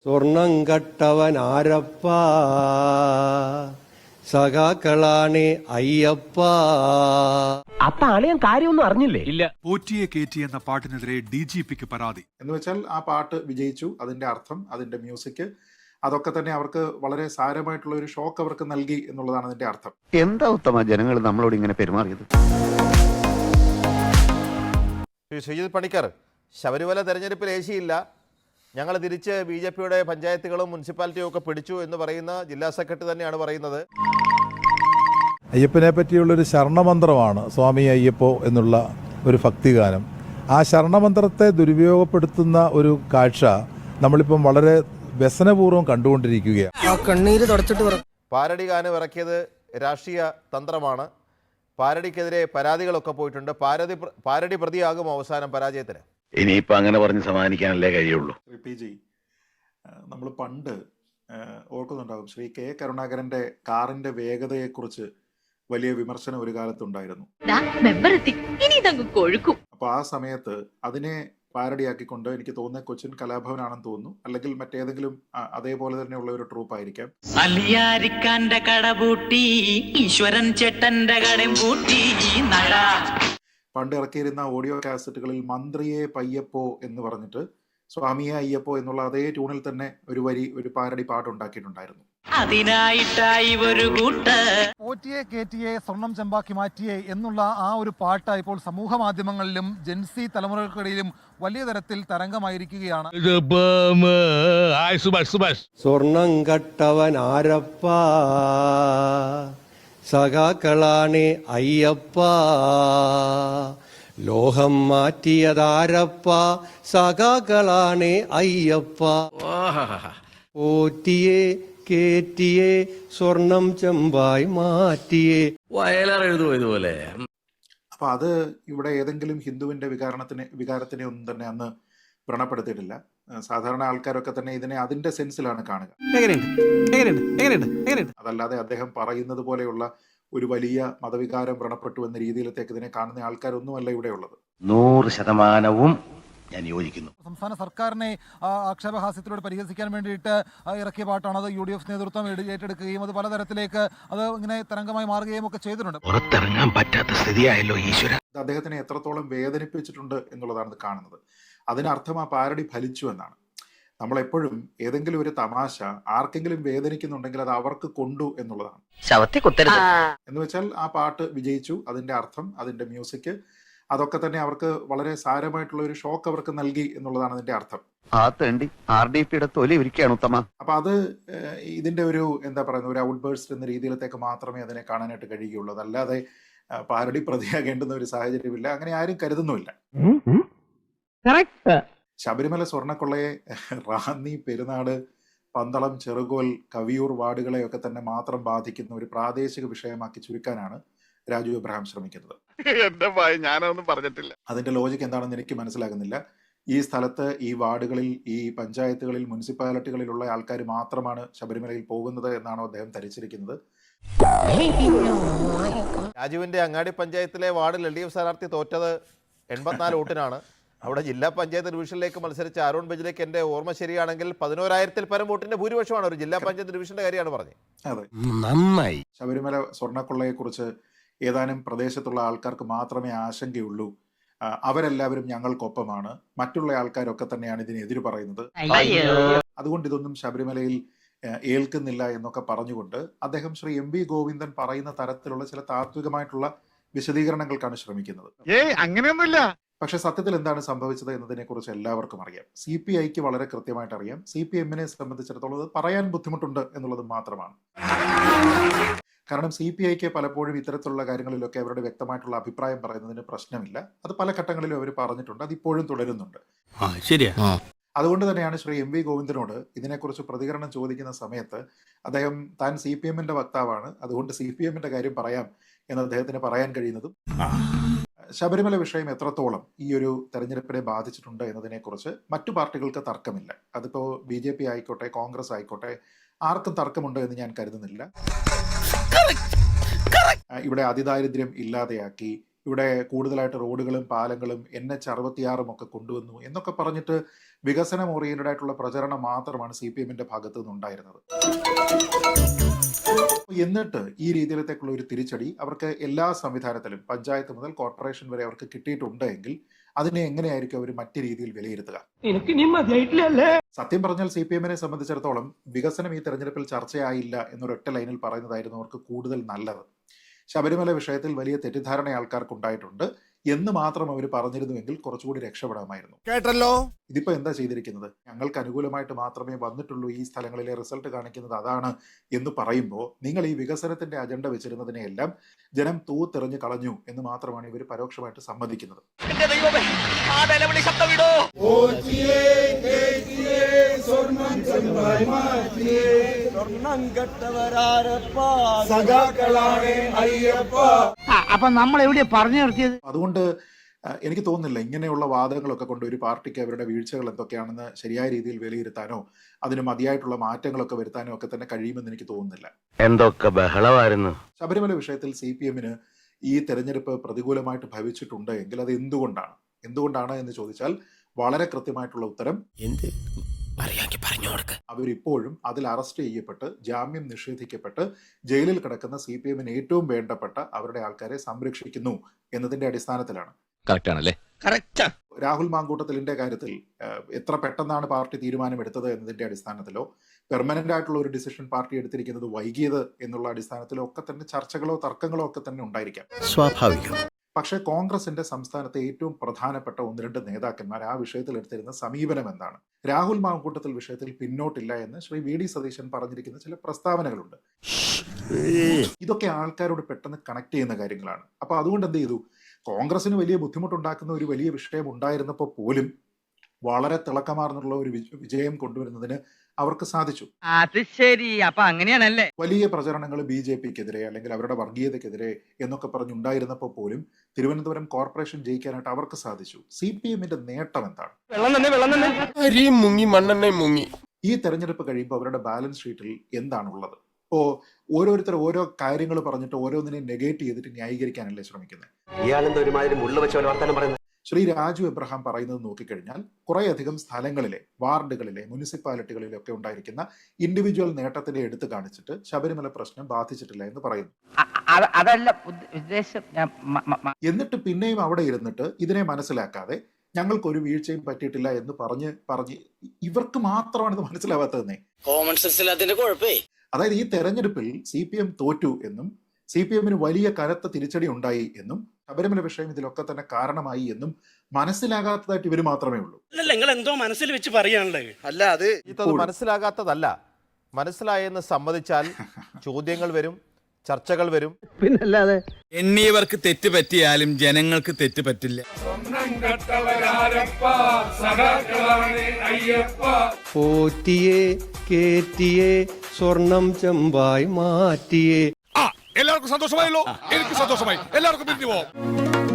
സ്വർണം കട്ടവൻ ആരപ്പ, സഖാക്കളാണ് അയ്യപ്പ. അപ്പൊ ആളെയും കാര്യമൊന്നും അറിഞ്ഞില്ലേ? ഇല്ല. പോറ്റിയെ കേറ്റി എന്ന പാട്ടിനെതിരെ DGPക്ക് പരാതി. എന്ന് വെച്ചാൽ ആ പാട്ട് വിജയിച്ചു, അതിന്റെ അർത്ഥം, അതിന്റെ മ്യൂസിക്, അതൊക്കെ തന്നെ അവർക്ക് വളരെ സാരമായിട്ടുള്ള ഒരു ഷോക്ക് അവർക്ക് നൽകി എന്നുള്ളതാണ് അതിന്റെ അർത്ഥം. എന്താ ഉത്തമ ജനങ്ങൾ നമ്മളോട് ഇങ്ങനെ പെരുമാറിയത്? ശ്രീജിത് പണിക്കർ, ശബരിമല തെരഞ്ഞെടുപ്പിൽ ഏശിയില്ല, ഞങ്ങൾ തിരിച്ച് BJPയുടെ പഞ്ചായത്തുകളും മുനിസിപ്പാലിറ്റിയും ഒക്കെ പിടിച്ചു എന്ന് പറയുന്ന ജില്ലാ സെക്രട്ടറി തന്നെയാണ് പറയുന്നത്. അയ്യപ്പനെ പറ്റിയുള്ളൊരു ശരണമന്ത്രമാണ് സ്വാമി അയ്യപ്പോ എന്നുള്ള ഒരു ഭക്തിഗാനം. ആ ശരണമന്ത്രത്തെ ദുരുപയോഗപ്പെടുത്തുന്ന ഒരു കാഴ്ച നമ്മളിപ്പം വളരെ വ്യസനപൂർവ്വം കണ്ടുകൊണ്ടിരിക്കുകയാണ്. പാരഡി ഗാനം ഇറക്കിയത് രാഷ്ട്രീയ തന്ത്രമാണ്. പാരഡിക്കെതിരെ പരാതികളൊക്കെ പോയിട്ടുണ്ട്. പാരഡി പ്രതിയാകും അവസാനം പരാജയത്തിന്. ഇനിയിപ്പോ അങ്ങനെ പറഞ്ഞ് സമാധാനിക്കാനല്ലേ കഴിയുള്ളൂ. PG, നമ്മൾ പണ്ട് ഓർക്കുന്നുണ്ടാകും, ശ്രീ K കരുണാകരന്റെ കാറിന്റെ വേഗതയെക്കുറിച്ച് വലിയ വിമർശനം ഒരു കാലത്തുണ്ടായിരുന്നു. അപ്പൊ ആ സമയത്ത് അതിനെ പാരഡിയാക്കിക്കൊണ്ട്, എനിക്ക് തോന്നുന്നത് കൊച്ചിൻ കലാഭവനാണെന്ന് തോന്നുന്നു, അല്ലെങ്കിൽ മറ്റേതെങ്കിലും അതേപോലെ തന്നെയുള്ള ഒരു ട്രൂപ്പ് ആയിരിക്കാം, പണ്ട് ഇറക്കിയിരുന്ന ഓഡിയോ കാസറ്റുകളിൽ മന്ത്രിയെ പയ്യപ്പോ എന്ന് പറഞ്ഞിട്ട് സ്വാമിയെ അയ്യപ്പോ എന്നുള്ള അതേ ട്യൂണിൽ തന്നെ ഒരു പാരഡി പാട്ടുണ്ടാക്കിയിട്ടുണ്ടായിരുന്നു. അതിനായിട്ടായി ഒരു കൂട്ട് പോറ്റിയെ കേറ്റിയെ സ്വർണം ചെമ്പാക്കി മാറ്റിയേ എന്നുള്ള ആ ഒരു പാട്ട് ഇപ്പോൾ സമൂഹ മാധ്യമങ്ങളിലും ജെൻസി തലമുറകൾക്കിടയിലും വലിയ തരത്തിൽ തരംഗമായിരിക്കുകയാണ്. സ്വർണം കട്ടവൻ ആരപ്പ, സഖാക്കളാണ് അയ്യപ്പ. ലോഹം മാറ്റിയതാരപ്പ, സഖാക്കളാണ് അയ്യപ്പ. പോറ്റിയെ കേറ്റിയെ സ്വർണം ചെമ്പായി മാറ്റിയേ. വയലാറെഴുതുമോ ഇതുപോലെ? അപ്പൊ അത് ഇവിടെ ഏതെങ്കിലും ഹിന്ദുവിന്റെ വികാരത്തിനെ ഒന്നും തന്നെ അന്ന് വ്രണപ്പെടുത്തിയിട്ടില്ല. സാധാരണ ആൾക്കാരൊക്കെ തന്നെ ഇതിനെ അതിന്റെ സെൻസിലാണ് കാണുക. അതല്ലാതെ അദ്ദേഹം പറയുന്നത് പോലെയുള്ള ഒരു വലിയ മതവികാരം വ്രണപ്പെട്ടു എന്ന രീതിയിലത്തേക്ക് ഇതിനെ കാണുന്ന ആൾക്കാരൊന്നുമല്ല ഇവിടെ ഉള്ളത്. 100% ഞാൻ യോജിക്കുന്നു. സംസ്ഥാന സർക്കാരിനെ ആക്ഷേപഹാസ്യത്തിലൂടെ പരിഹസിക്കാൻ വേണ്ടിയിട്ട് ഇറക്കിയ പാട്ടാണ്. അത് UDF നേതൃത്വം ഏറ്റെടുക്കുകയും അത് പലതരത്തിലേക്ക് അത് ഇങ്ങനെ തരംഗമായി മാറുകയും ഒക്കെ ചെയ്തിട്ടുണ്ട്. പുറത്തിറങ്ങാൻ പറ്റാത്ത സ്ഥിതിയായല്ലോ ഈശ്വര. അദ്ദേഹത്തിനെ എത്രത്തോളം വേദനിപ്പിച്ചിട്ടുണ്ട് എന്നുള്ളതാണ് കാണുന്നത്. അതിനർത്ഥം ആ പാരഡി ഫലിച്ചു എന്നാണ്. നമ്മളെപ്പോഴും ഏതെങ്കിലും ഒരു തമാശ ആർക്കെങ്കിലും വേദനിക്കുന്നുണ്ടെങ്കിൽ അത് അവർക്ക് കൊണ്ടു എന്നുള്ളതാണ്. എന്ന് വെച്ചാൽ ആ പാട്ട് വിജയിച്ചു, അതിന്റെ അർത്ഥം, അതിന്റെ മ്യൂസിക്, അതൊക്കെ തന്നെ അവർക്ക് വളരെ സാരമായിട്ടുള്ള ഒരു ഷോക്ക് അവർക്ക് നൽകി എന്നുള്ളതാണ് അതിന്റെ അർത്ഥം. RDPയുടെ തൊലി ഇരിക്കുകയാണ് ഉത്തമ. അപ്പൊ അത് ഇതിന്റെ ഒരു എന്താ പറയുന്ന ഒരു ഔട്ട്ബേഴ്സ്റ്റ് എന്ന രീതിയിലത്തേക്ക് മാത്രമേ അതിനെ കാണാനായിട്ട് കഴിയുകയുള്ളൂ. അതല്ലാതെ പാരഡി പ്രതിയാകേണ്ടുന്ന ഒരു സാഹചര്യമില്ല, അങ്ങനെ ആരും കരുതുന്നുമില്ല. ശബരിമല സ്വർണ്ണക്കൊള്ളയെ റാന്നി, പെരുന്നാട്, പന്തളം, ചെറുകോൽ, കവിയൂർ വാർഡുകളെയൊക്കെ തന്നെ മാത്രം ബാധിക്കുന്ന ഒരു പ്രാദേശിക വിഷയമാക്കി ചുരുക്കാനാണ് രാജു എബ്രഹാം ശ്രമിക്കുന്നത്. ഞാനൊന്നും പറഞ്ഞിട്ടില്ല. അതിന്റെ ലോജിക്ക് എന്താണെന്ന് എനിക്ക് മനസ്സിലാകുന്നില്ല. ഈ സ്ഥലത്ത്, ഈ വാർഡുകളിൽ, ഈ പഞ്ചായത്തുകളിൽ, മുനിസിപ്പാലിറ്റികളിലുള്ള ആൾക്കാർ മാത്രമാണ് ശബരിമലയിൽ പോകുന്നത് എന്നാണോ അദ്ദേഹം ധരിച്ചിരിക്കുന്നത്? രാജുവിന്റെ അങ്ങാടി പഞ്ചായത്തിലെ വാർഡിൽ LDF സ്ഥാനാർത്ഥി തോറ്റത് 84 വോട്ടിനാണ്. അവിടെ ജില്ലാ പഞ്ചായത്ത് ഡിവിഷനിലേക്ക് മത്സരിച്ച അരുൺ ബെജിലേക്ക് എന്റെ ഓർമ്മ ശരിയാണെങ്കിൽ 11,000-ൽ പരം വോട്ടിന്റെ ഭൂരിപക്ഷമാണ്. ഒരു ജില്ലാ പഞ്ചായത്ത് ഡിവിഷന്റെ കാര്യമാണ് പറഞ്ഞത്. അതെ, നന്നായി. ശബരിമല സ്വർണ്ണക്കൊള്ളയെ കുറിച്ച് ഏതാനും പ്രദേശത്തുള്ള ആൾക്കാർക്ക് മാത്രമേ ആശങ്കയുള്ളൂ. അവരെല്ലാവരും ഞങ്ങൾക്കൊപ്പമാണ്, മറ്റുള്ള ആൾക്കാരൊക്കെ തന്നെയാണ് ഇതിനെതിര് പറയുന്നത്, അതുകൊണ്ട് ഇതൊന്നും ശബരിമലയിൽ ഏൽക്കുന്നില്ല എന്നൊക്കെ പറഞ്ഞുകൊണ്ട് അദ്ദേഹം ശ്രീ MV ഗോവിന്ദൻ പറയുന്ന തരത്തിലുള്ള ചില താത്വികമായിട്ടുള്ള വിശദീകരണങ്ങൾക്കാണ് ശ്രമിക്കുന്നത്. അങ്ങനെയൊന്നുമില്ല. പക്ഷെ സത്യത്തിൽ എന്താണ് സംഭവിച്ചത് എന്നതിനെ കുറിച്ച് എല്ലാവർക്കും അറിയാം. CPIക്ക് വളരെ കൃത്യമായിട്ട് അറിയാം. CPMനെ സംബന്ധിച്ചിടത്തോളം അത് പറയാൻ ബുദ്ധിമുട്ടുണ്ട് എന്നുള്ളത് മാത്രമാണ്. കാരണം CPIക്ക് പലപ്പോഴും ഇത്തരത്തിലുള്ള കാര്യങ്ങളിലൊക്കെ അവരുടെ വ്യക്തമായിട്ടുള്ള അഭിപ്രായം പറയുന്നതിന് പ്രശ്നമില്ല. അത് പല ഘട്ടങ്ങളിലും അവർ പറഞ്ഞിട്ടുണ്ട്, അതിപ്പോഴും തുടരുന്നുണ്ട്. അതുകൊണ്ട് തന്നെയാണ് ശ്രീ MV ഗോവിന്ദനോട് ഇതിനെക്കുറിച്ച് പ്രതികരണം ചോദിക്കുന്ന സമയത്ത് അദ്ദേഹം താൻ CPMന്റെ വക്താവാണ്, അതുകൊണ്ട് CPMന്റെ കാര്യം പറയാം എന്ന് അദ്ദേഹത്തിന് പറയാൻ കഴിയുന്നതും. ശബരിമല വിഷയം എത്രത്തോളം ഈ ഒരു തെരഞ്ഞെടുപ്പിനെ ബാധിച്ചിട്ടുണ്ട് എന്നതിനെക്കുറിച്ച് മറ്റു പാർട്ടികൾക്ക് തർക്കമില്ല. അതിപ്പോൾ BJP ആയിക്കോട്ടെ, കോൺഗ്രസ് ആയിക്കോട്ടെ, ആർക്കും തർക്കമുണ്ട് എന്ന് ഞാൻ കരുതുന്നില്ല. ഇവിടെ അതിദാരിദ്ര്യം ഇല്ലാതെയാക്കി, ഇവിടെ കൂടുതലായിട്ട് റോഡുകളും പാലങ്ങളും NH-66 ഒക്കെ കൊണ്ടുവന്നു എന്നൊക്കെ പറഞ്ഞിട്ട് വികസനം ഓറിയന്റഡ് ആയിട്ടുള്ള പ്രചരണം മാത്രമാണ് CPM-ന്റെ ഭാഗത്തു നിന്നുണ്ടായിരുന്നത്. എന്നിട്ട് ഈ രീതിയിലത്തേക്കുള്ള ഒരു തിരിച്ചടി അവർക്ക് എല്ലാ സംവിധാനത്തിലും പഞ്ചായത്ത് മുതൽ കോർപ്പറേഷൻ വരെ അവർക്ക് കിട്ടിയിട്ടുണ്ട് എങ്കിൽ അതിനെ എങ്ങനെയായിരിക്കും അവർ മറ്റു രീതിയിൽ വിലയിരുത്തുക? സത്യം പറഞ്ഞാൽ CPM-നെ സംബന്ധിച്ചിടത്തോളം വികസനം ഈ തെരഞ്ഞെടുപ്പിൽ ചർച്ചയായില്ല എന്നൊരൊറ്റ ലൈനിൽ പറയുന്നതായിരുന്നു അവർക്ക് കൂടുതൽ നല്ലത്. ശബരിമല വിഷയത്തിൽ വലിയ തെറ്റിദ്ധാരണ ആൾക്കാർക്കുണ്ടായിട്ടുണ്ട് എന്ന് മാത്രം അവർ പറഞ്ഞിരുന്നുവെങ്കിൽ കുറച്ചുകൂടി രക്ഷപ്പെടാമായിരുന്നു. കേട്ടല്ലോ. ഇതിപ്പോ എന്താ ചെയ്തിരിക്കുന്നത്? ഞങ്ങൾക്ക് അനുകൂലമായിട്ട് മാത്രമേ വന്നിട്ടുള്ളൂ, ഈ സ്ഥലങ്ങളിലെ റിസൾട്ട് കാണിക്കുന്നത് അതാണ് എന്ന് പറയുമ്പോൾ നിങ്ങൾ ഈ വികസനത്തിന്റെ അജണ്ട വെച്ചിരുന്നതിനെയെല്ലാം ജനം തൂത്തെറിഞ്ഞ് കളഞ്ഞു എന്ന് മാത്രമാണ് ഇവർ പരോക്ഷമായിട്ട് സമ്മതിക്കുന്നത്. അപ്പൊ നമ്മൾ എവിടെയാ പറഞ്ഞു നിർത്തിയത്? അതുകൊണ്ട് എനിക്ക് തോന്നുന്നില്ല ഇങ്ങനെയുള്ള വാദങ്ങളൊക്കെ കൊണ്ട് ഒരു പാർട്ടിക്ക് അവരുടെ വീഴ്ചകൾ എന്തൊക്കെയാണെന്ന് ശരിയായ രീതിയിൽ വിലയിരുത്താനോ അതിന് മതിയായിട്ടുള്ള മാറ്റങ്ങളൊക്കെ വരുത്താനോ ഒക്കെ തന്നെ കഴിയുമെന്ന് എനിക്ക് തോന്നുന്നില്ല. എന്തൊക്കെ ബഹളമായിരുന്നു. ശബരിമല വിഷയത്തിൽ CPM-ന് ഈ തെരഞ്ഞെടുപ്പ് പ്രതികൂലമായിട്ട് ഭവിച്ചിട്ടുണ്ട് എങ്കിൽ അത് എന്തുകൊണ്ടാണ് എന്ന് ചോദിച്ചാൽ വളരെ കൃത്യമായിട്ടുള്ള ഉത്തരം അവരിപ്പോഴും അതിൽ അറസ്റ്റ് ചെയ്യപ്പെട്ട് ജാമ്യം നിഷേധിക്കപ്പെട്ട് ജയിലിൽ കിടക്കുന്ന CPM-ന് ഏറ്റവും വേണ്ടപ്പെട്ട അവരുടെ ആൾക്കാരെ സംരക്ഷിക്കുന്നു എന്നതിന്റെ അടിസ്ഥാനത്തിലാണ്. രാഹുൽ മാങ്കൂട്ടത്തിലിന്റെ കാര്യത്തിൽ എത്ര പെട്ടെന്നാണ് പാർട്ടി തീരുമാനമെടുത്തത് എന്നതിന്റെ അടിസ്ഥാനത്തിലോ പെർമനന്റ് ആയിട്ടുള്ള ഒരു ഡിസിഷൻ പാർട്ടി എടുത്തിരിക്കുന്നത് വൈകിയത് എന്നുള്ള അടിസ്ഥാനത്തിലോ ഒക്കെ തന്നെ ചർച്ചകളോ തർക്കങ്ങളോ ഒക്കെ തന്നെ ഉണ്ടായിരിക്കാം. സ്വാഭാവികം. പക്ഷേ കോൺഗ്രസിന്റെ സംസ്ഥാനത്തെ ഏറ്റവും പ്രധാനപ്പെട്ട 1-2 നേതാക്കന്മാർ ആ വിഷയത്തിൽ എടുത്തിരുന്ന സമീപനം എന്താണ്? രാഹുൽ മാങ്കൂട്ടത്തിൽ വിഷയത്തിൽ പിന്നോട്ടില്ല എന്ന് ശ്രീ VD സതീശൻ പറഞ്ഞിരിക്കുന്ന ചില പ്രസ്താവനകളുണ്ട്. ഇതൊക്കെ ആൾക്കാരോട് പെട്ടെന്ന് കണക്ട് ചെയ്യുന്ന കാര്യങ്ങളാണ്. അപ്പൊ അതുകൊണ്ട് എന്ത് ചെയ്തു? കോൺഗ്രസിന് വലിയ ബുദ്ധിമുട്ടുണ്ടാക്കുന്ന ഒരു വലിയ വിഷയം ഉണ്ടായിരുന്നപ്പോൾ പോലും വളരെ തിളക്കമാർന്നുള്ള ഒരു വിജയം കൊണ്ടുവരുന്നതിന് അവർക്ക് സാധിച്ചു. അത് ശരി, അപ്പൊ അങ്ങനെയാണല്ലേ. വലിയ പ്രചരണങ്ങൾ BJP-ക്കെതിരെ അല്ലെങ്കിൽ അവരുടെ വർഗീയതയ്ക്കെതിരെ എന്നൊക്കെ പറഞ്ഞുണ്ടായിരുന്നപ്പോൾ പോലും തിരുവനന്തപുരം കോർപ്പറേഷൻ ജയിക്കാനായിട്ട് അവർക്ക് സാധിച്ചു. CPM-ന്റെ നേട്ടം എന്താണ്? ഈ തെരഞ്ഞെടുപ്പ് കഴിയുമ്പോൾ അവരുടെ ബാലൻസ് ഷീറ്റിൽ എന്താണുള്ളത്? ഇപ്പോ ഓരോരുത്തർ ഓരോ കാര്യങ്ങൾ പറഞ്ഞിട്ട് ഓരോന്നിനെയും നെഗേറ്റ് ചെയ്തിട്ട് ന്യായീകരിക്കാനല്ലേ ശ്രമിക്കുന്നത്. ശ്രീ രാജു എബ്രഹാം പറയുന്നത് നോക്കിക്കഴിഞ്ഞാൽ കുറേയധികം സ്ഥലങ്ങളിലെ വാർഡുകളിലെ മുനിസിപ്പാലിറ്റികളിലെ ഒക്കെ ഉണ്ടായിരിക്കുന്ന ഇൻഡിവിജ്വൽ നേട്ടത്തിനെ എടുത്തു കാണിച്ചിട്ട് ശബരിമല പ്രശ്നം ബാധിച്ചിട്ടില്ല എന്ന് പറയുന്നു. എന്നിട്ട് പിന്നെയും അവിടെ ഇരുന്നിട്ട് ഇതിനെ മനസ്സിലാക്കാതെ ഞങ്ങൾക്കൊരു വീഴ്ചയും പറ്റിയിട്ടില്ല എന്ന് പറഞ്ഞ് ഇവർക്ക് മാത്രമാണ് ഇത് മനസ്സിലാവാത്തതെന്നേ. അതായത് ഈ തെരഞ്ഞെടുപ്പിൽ CPM തോറ്റു എന്നും CPM-ന് വലിയ കനത്ത തിരിച്ചടി ഉണ്ടായി എന്നും ശബരിമല വിഷയം ഇതിലൊക്കെ തന്നെ കാരണമായി എന്നും മനസ്സിലാകാത്തതായിട്ട് ഇവർ മാത്രമേ ഉള്ളൂ. എന്തോ മനസ്സിൽ വെച്ച് പറയാനുള്ളത് അല്ല, അത് മനസ്സിലാകാത്തതല്ല. മനസ്സിലായെന്ന് സമ്മതിച്ചാൽ ചോദ്യങ്ങൾ വരും, ചർച്ചകൾ വരും. പിന്നല്ലാതെ എണ്ണിയവർക്ക് തെറ്റ് പറ്റിയാലും ജനങ്ങൾക്ക് തെറ്റ് പറ്റില്ല. പോറ്റിയെ കേറ്റിയെ സ്വർണം ചെമ്പായി മാറ്റിയേ. എല്ലാവർക്കും സന്തോഷമായല്ലോ. എനിക്ക് സന്തോഷമായി. എല്ലാവർക്കും പിരിഞ്ഞു പോവാം.